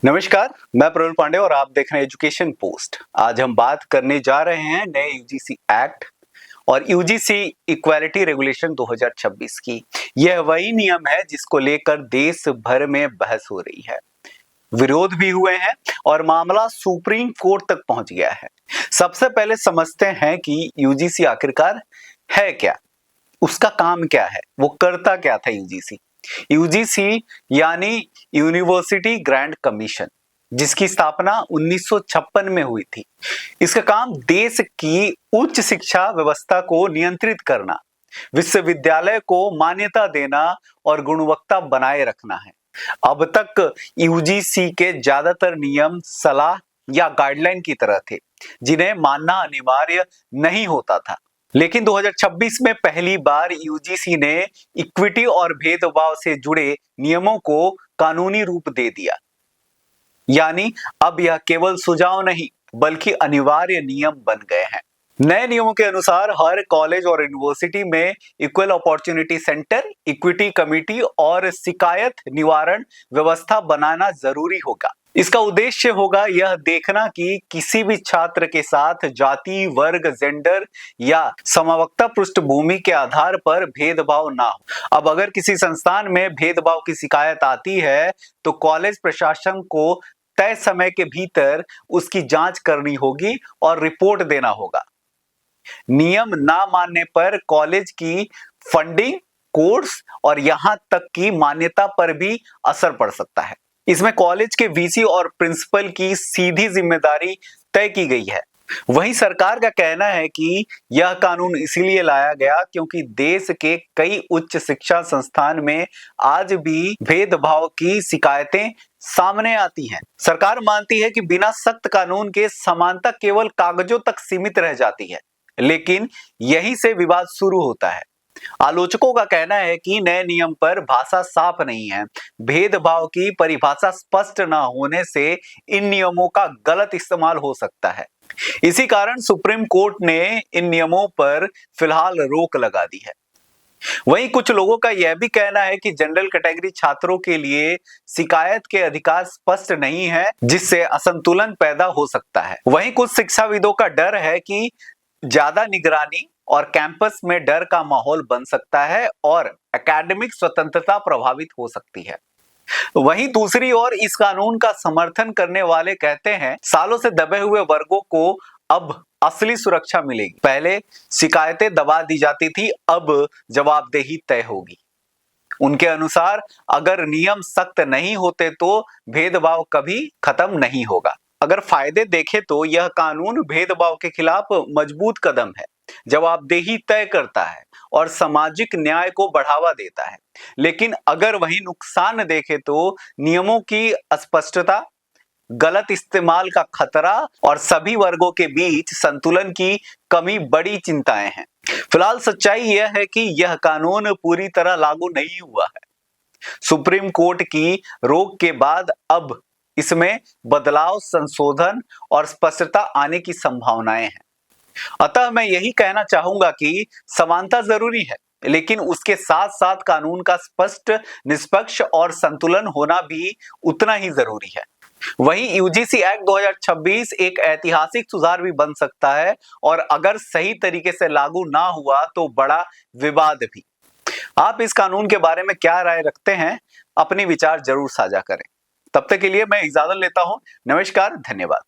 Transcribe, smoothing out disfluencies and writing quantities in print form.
नमस्कार, मैं प्रवीण पांडे और आप देख रहे हैं एजुकेशन पोस्ट। आज हम बात करने जा रहे हैं नए यूजीसी एक्ट और यूजीसी इक्वालिटी रेगुलेशन 2026 की। यह वही नियम है जिसको लेकर देश भर में बहस हो रही है, विरोध भी हुए हैं और मामला सुप्रीम कोर्ट तक पहुंच गया है। सबसे पहले समझते हैं कि यूजीसी आखिरकार है क्या, उसका काम क्या है, वो करता क्या था यूजीसी। यूजीसी यानी यूनिवर्सिटी ग्रांट कमीशन, जिसकी स्थापना 1956 में हुई थी। इसका काम देश की उच्च शिक्षा व्यवस्था को नियंत्रित करना, विश्वविद्यालय को मान्यता देना और गुणवत्ता बनाए रखना है। अब तक यूजीसी के ज्यादातर नियम सलाह या गाइडलाइन की तरह थे, जिन्हें मानना अनिवार्य नहीं होता था। लेकिन 2026 में पहली बार यूजीसी ने इक्विटी और भेदभाव से जुड़े नियमों को कानूनी रूप दे दिया। यानी अब यह केवल सुझाव नहीं बल्कि अनिवार्य नियम बन गए हैं। नए नियमों के अनुसार हर कॉलेज और यूनिवर्सिटी में equal opportunity centre, equity committee और शिकायत निवारण व्यवस्था बनाना जरूरी होगा। इसका उद्देश्य होगा यह देखना कि किसी भी छात्र के साथ जाति, वर्ग, जेंडर या समवक्ता पृष्ठभूमि के आधार पर भेदभाव ना हो। अब अगर किसी संस्थान में भेदभाव की शिकायत आती है तो कॉलेज प्रशासन को तय समय के भीतर उसकी जांच करनी होगी और रिपोर्ट देना होगा। नियम ना मानने पर कॉलेज की फंडिंग, कोर्स और यहां तक की मान्यता पर भी असर पड़ सकता है। इसमें कॉलेज के वीसी और प्रिंसिपल की सीधी जिम्मेदारी तय की गई है। वहीं सरकार का कहना है कि यह कानून इसीलिए लाया गया क्योंकि देश के कई उच्च शिक्षा संस्थान में आज भी भेदभाव की शिकायतें सामने आती हैं। सरकार मानती है कि बिना सख्त कानून के समानता केवल कागजों तक सीमित रह जाती है, लेकिन यहीं से विवाद शुरू होता है। आलोचकों का कहना है कि नए नियम पर भाषा साफ नहीं है। भेदभाव की परिभाषा स्पष्ट न होने से इन नियमों का गलत इस्तेमाल हो सकता है। इसी कारण सुप्रीम कोर्ट ने इन नियमों पर फिलहाल रोक लगा दी है। वहीं कुछ लोगों का यह भी कहना है कि जनरल कैटेगरी छात्रों के लिए शिकायत के अधिकार स्पष्ट नहीं है, जिससे असंतुलन पैदा हो सकता है। वहीं कुछ शिक्षाविदों का डर है कि ज्यादा निगरानी और कैंपस में डर का माहौल बन सकता है और एकेडमिक स्वतंत्रता प्रभावित हो सकती है। वहीं दूसरी ओर इस कानून का समर्थन करने वाले कहते हैं सालों से दबे हुए वर्गों को अब असली सुरक्षा मिलेगी। पहले शिकायतें दबा दी जाती थी, अब जवाबदेही तय होगी। उनके अनुसार अगर नियम सख्त नहीं होते तो भेदभाव कभी खत्म नहीं होगा। अगर फायदे देखें तो यह कानून भेदभाव के खिलाफ मजबूत कदम है, जवाबदेही तय करता है और सामाजिक न्याय को बढ़ावा देता है। लेकिन अगर वही नुकसान देखें तो नियमों की अस्पष्टता, गलत इस्तेमाल का खतरा और सभी वर्गों के बीच संतुलन की कमी बड़ी चिंताएं हैं। फिलहाल सच्चाई यह है कि यह कानून पूरी तरह लागू नहीं हुआ है। सुप्रीम कोर्ट की रोक के बाद अब इसमें बदलाव, संशोधन और स्पष्टता आने की संभावनाएं हैं। अतः मैं यही कहना चाहूंगा कि समानता जरूरी है, लेकिन उसके साथ साथ कानून का स्पष्ट, निष्पक्ष और संतुलन होना भी उतना ही जरूरी है। वहीं यूजीसी एक्ट 2026 एक ऐतिहासिक सुधार भी बन सकता है और अगर सही तरीके से लागू ना हुआ तो बड़ा विवाद भी। आप इस कानून के बारे में क्या राय रखते हैं? अपने विचार जरूर साझा करें। तब तक के लिए मैं इजाजत लेता हूं। नमस्कार, धन्यवाद।